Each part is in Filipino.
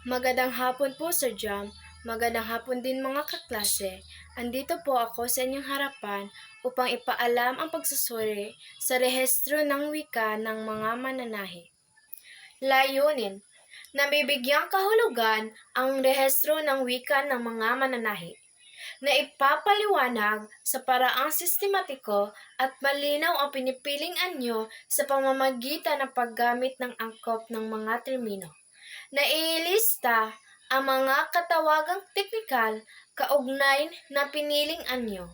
Magandang hapon po, Sir Jam. Magandang hapon din mga kaklase. Andito po ako sa inyong harapan upang ipaalam ang pagsusuri sa rehistro ng wika ng mga mananahi. Layunin: nabibigyang kahulugan ang rehistro ng wika ng mga mananahi na ipapaliwanag sa paraang sistematiko at malinaw ang pinipiling anyo sa pamamagitan ng paggamit ng angkop ng mga termino. Naiilista ang mga katawagang teknikal kaugnay na piniling anyo.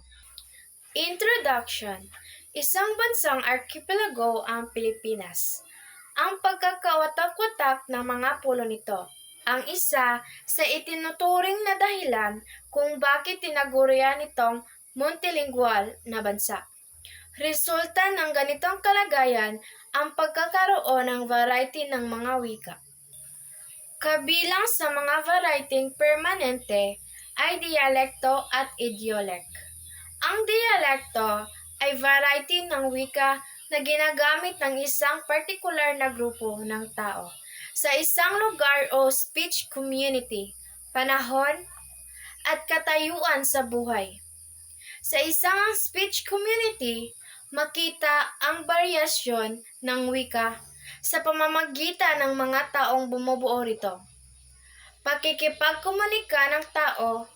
Introduction. Isang bansang arkipelago ang Pilipinas. Ang pagkakawatak-watak ng mga pulo nito ang isa sa itinuturing na dahilan kung bakit tinagurian itong multilingual na bansa. Resulta ng ganitong kalagayan ang pagkakaroon ng variety ng mga wika. Kabilang sa mga variety permanente ay dialekto at idiolek. Ang dialekto ay variety ng wika na ginagamit ng isang partikular na grupo ng tao sa isang lugar o speech community, panahon, at katayuan sa buhay. Sa isang speech community, makita ang baryasyon ng wika sa pamamagitan ng mga taong bumubuo rito. Pakikipagkomunika ng tao,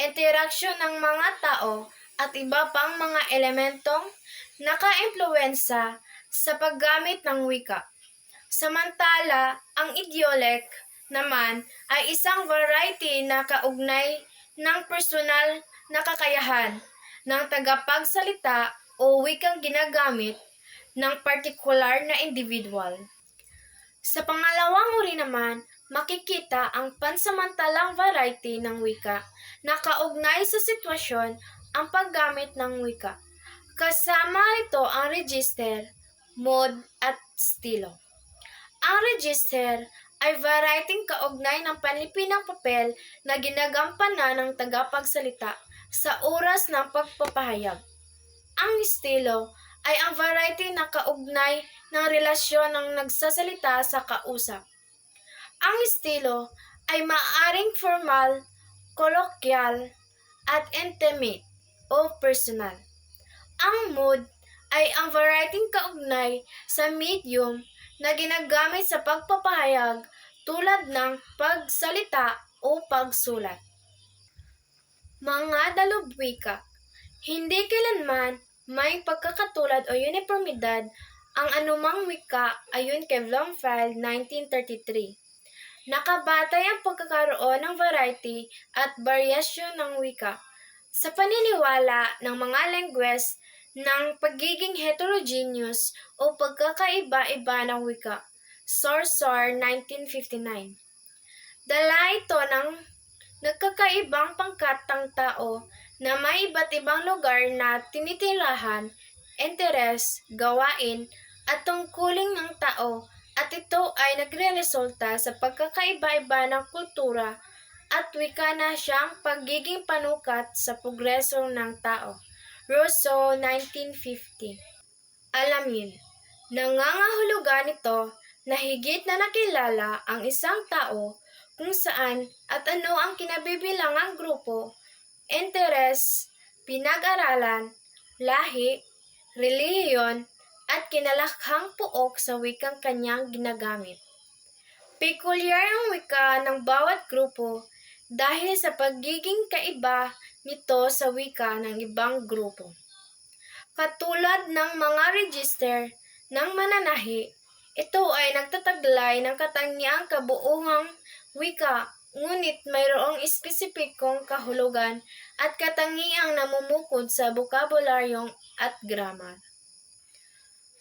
interaksyon ng mga tao, at iba pang mga elementong nakaimpluwensa sa paggamit ng wika. Samantala, ang idiolek naman ay isang variety na kaugnay ng personal na kakayahan ng tagapagsalita o wikang ginagamit ng partikular na individual. Sa pangalawang uri naman, makikita ang pansamantalang variety ng wika na kaugnay sa sitwasyon ang paggamit ng wika. Kasama ito ang register, mode, at estilo. Ang register ay variety kaugnay ng panlipin ng papel na ginagampanan ng tagapagsalita sa oras ng pagpapahayag. Ang estilo ay ang variety na kaugnay ng relasyon ng nagsasalita sa kausap. Ang estilo ay maaaring formal, colloquial, at intimate o personal. Ang mood ay ang variety kaugnay sa medium na ginagamit sa pagpapahayag tulad ng pagsalita o pagsulat. Mga dalubwika. Hindi kailanman may pagkakatulad o uniformidad ang anumang wika ayon kay Bloomfield 1933. Nakabatay ang pagkakaroon ng variety at varyasyon ng wika sa paniniwala ng mga linguist ng pagiging heterogeneous o pagkakaiba-iba ng wika. Sorsor 1959. Dala ito ng nagkakaibang pangkat ng tao na may iba't ibang lugar na tinitirahan, interes, gawain, at tungkulin ng tao, at ito ay nagreresulta sa pagkakaiba-iba ng kultura at wika na siyang pagiging panukat sa progreso ng tao. Rousseau, 1950. Alamin, nangangahulugan ito na higit na nakilala ang isang tao kung saan at ano ang kinabibilangang grupo, interes, pinag-aralan, lahi, relihiyon, at kinalakhang puok sa wikang kanyang ginagamit. Pekulyar ang wika ng bawat grupo dahil sa pagiging kaiba nito sa wika ng ibang grupo. Katulad ng mga register ng mananahi, ito ay nagtataglay ng katangiang kabuuhang wika, ngunit mayroong espesipikong kahulugan at katangiang namumukod sa bokabularyong at grammar.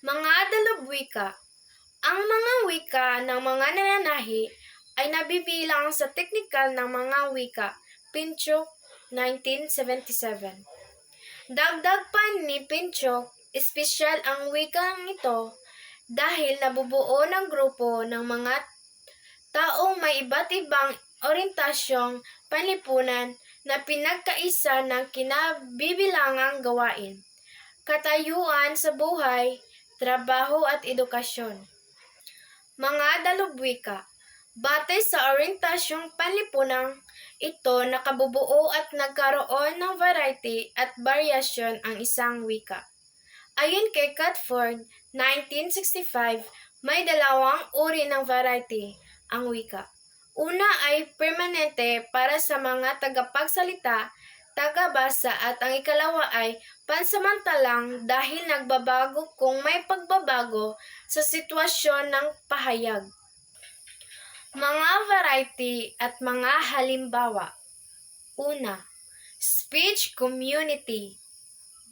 Mga dalubwika. Ang mga wika ng mga nananahi ay nabibilang sa teknikal ng mga wika. Pinchuk, 1977. Dagdag pa ni Pinchuk, espesyal ang wikang ito dahil nabubuo ng grupo ng mga taong may iba't ibang orientasyong panlipunan na pinagkaisa ng kinabibilangang gawain, katayuan sa buhay, trabaho at edukasyon. Mga dalubwika. Batay sa orientasyong panlipunang ito, nakabubuo at nagkaroon ng variety at varyasyon ang isang wika. Ayon kay Catford, 1965, may dalawang uri ng variety ang wika. Una ay permanente para sa mga tagapagsalita, tagabasa at ang ikalawa ay pansamantalang dahil nagbabago kung may pagbabago sa sitwasyon ng pahayag. Mga variety at mga halimbawa. Una, speech community.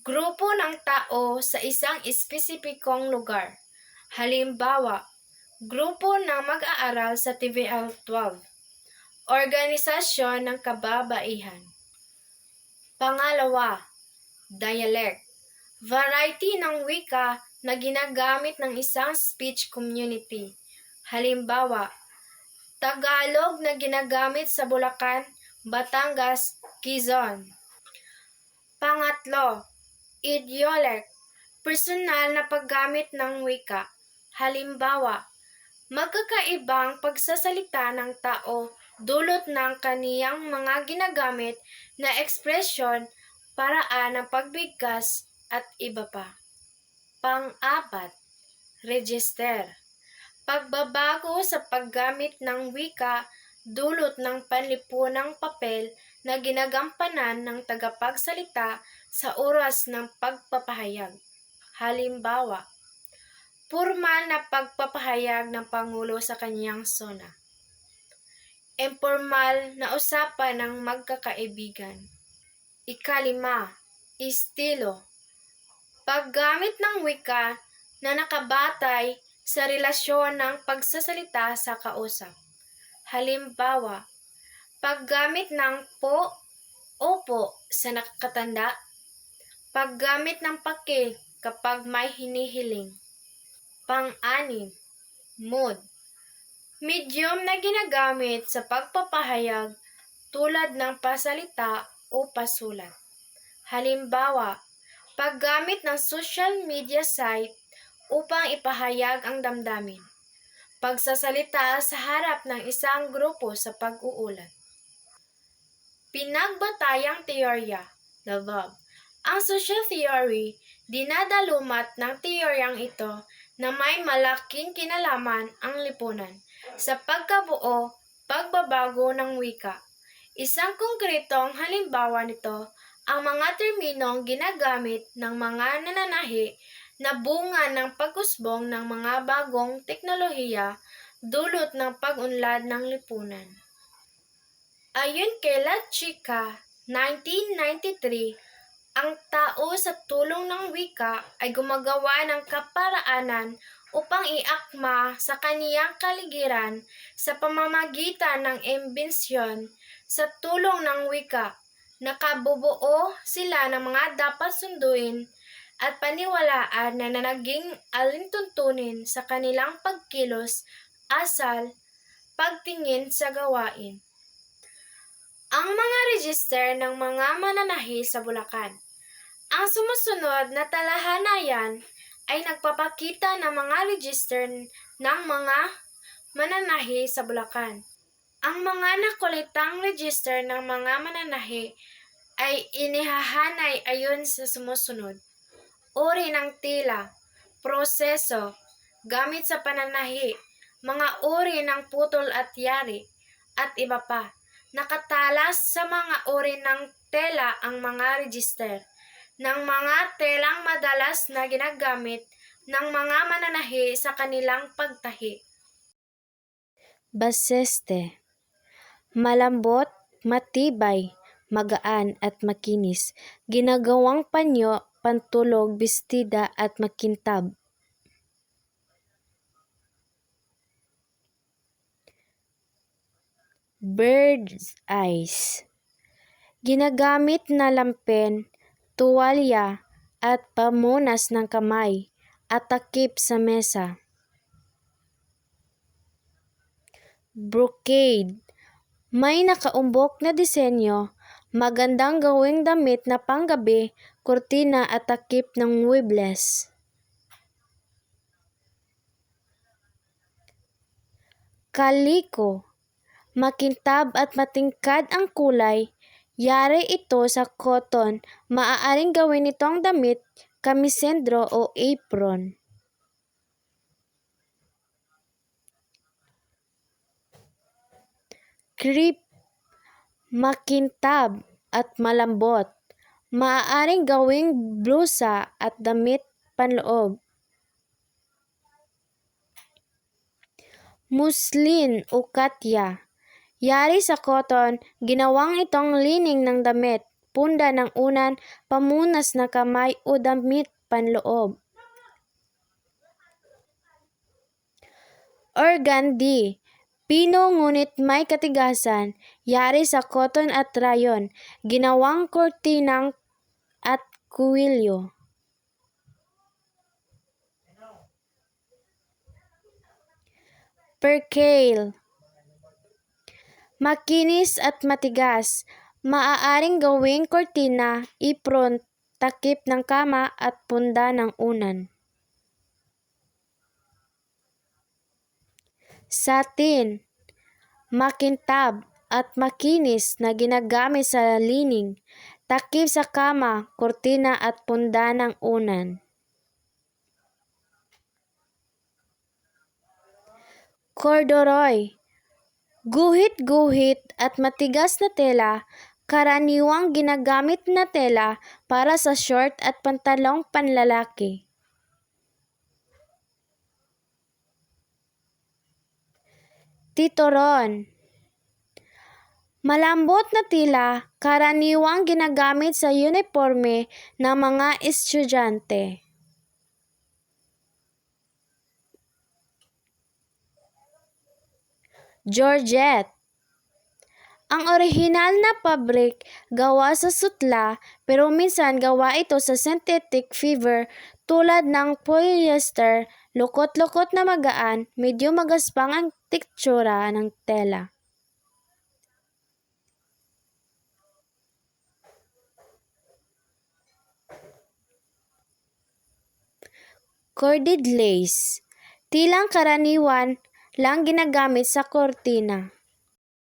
Grupo ng tao sa isang espesipikong lugar. Halimbawa, grupo ng mag-aaral sa TVL 12. Organisasyon ng kababaihan. Pangalawa, dialect. Variety ng wika na ginagamit ng isang speech community. Halimbawa, Tagalog na ginagamit sa Bulacan, Batangas, Quezon. Pangatlo, idiolect. Personal na paggamit ng wika. Halimbawa, magkakaibang pagsasalita ng tao dulot ng kaniyang mga ginagamit na ekspresyon, paraan ng pagbigkas at iba pa. Pang-apat, register. Pagbabago sa paggamit ng wika dulot ng panlipunang papel na ginagampanan ng tagapagsalita sa oras ng pagpapahayag. Halimbawa, formal na pagpapahayag ng Pangulo sa kanyang sona. Informal na usapan ng magkakaibigan. Ikalima, estilo. Paggamit ng wika na nakabatay sa relasyon ng pagsasalita sa kausap. Halimbawa, paggamit ng po, opo sa nakakatanda, paggamit ng paki kapag may hinihiling. Pang-anim, mood. Medium na ginagamit sa pagpapahayag tulad ng pasalita o pasulat. Halimbawa, paggamit ng social media site upang ipahayag ang damdamin. Pagsasalita sa harap ng isang grupo sa pag-uulat. Pinagbatayang teorya, the above. Ang social theory, dinadalumat ng teoryang ito na may malaking kinalaman ang lipunan sa pagkabuo, pagbabago ng wika. Isang konkretong halimbawa nito, ang mga terminong ginagamit ng mga mananahi na bunga ng pag-usbong ng mga bagong teknolohiya dulot ng pag-unlad ng lipunan. Ayon kay La Chica, 1993, ang tao sa tulong ng wika ay gumagawa ng kaparaanan upang iakma sa kaniyang kaligiran sa pamamagitan ng imbensyon sa tulong ng wika. Nakabubuo sila ng mga dapat sunduin at paniwalaan na naging alintuntunin sa kanilang pagkilos, asal, pagtingin sa gawain. Ang mga register ng mga mananahi sa Bulacan. Ang sumusunod na talahanayan ay nagpapakita ng mga register ng mga mananahi sa Bulacan. Ang mga nakulit-ang register ng mga mananahi ay inihahanay ayon sa sumusunod. Uri ng tila, proseso, gamit sa pananahi, mga uri ng putol at yari, at iba pa. Nakatalas sa mga uri ng tela ang mga register ng mga telang madalas na ginagamit ng mga mananahi sa kanilang pagtahi. Baseste. Malambot, matibay, magaan at makinis, ginagawang panyo, pantulog, bestida at makintab. Bird's eyes. Ginagamit na lampen, tuwalya at pamunas ng kamay at takip sa mesa. Brocade. May nakaumbok na disenyo, magandang gawing damit na panggabi, kurtina at takip ng webless. Kaliko. Makintab at matingkad ang kulay. Yari ito sa cotton. Maaaring gawin itong damit, kamisendro o apron. Crepe. Makintab at malambot. Maaaring gawing blusa at damit panloob. Muslin o katya. Yari sa cotton, ginawang itong lining ng damit, punda ng unan, pamunas na kamay o damit panloob. Organdy. Pino ngunit may katigasan, yari sa cotton at rayon, ginawang kortinang at kuwilyo. Percale. Makinis at matigas, maaaring gawing kortina, apron, takip ng kama at punda ng unan. Satin. Makintab at makinis na ginagamit sa lining, takip sa kama, kortina at punda ng unan. Corduroy. Guhit-guhit at matigas na tela, karaniwang ginagamit na tela para sa short at pantalong panlalaki. Titoron. Malambot na tela, karaniwang ginagamit sa uniforme ng mga estudyante. Georgette. Ang orihinal na fabric gawa sa sutla pero minsan gawa ito sa synthetic fiber tulad ng polyester, lukot-lukot na magaan, medyo magaspang ang tekstura ng tela. Corded lace. Tilang karaniwan lang ginagamit sa kortina.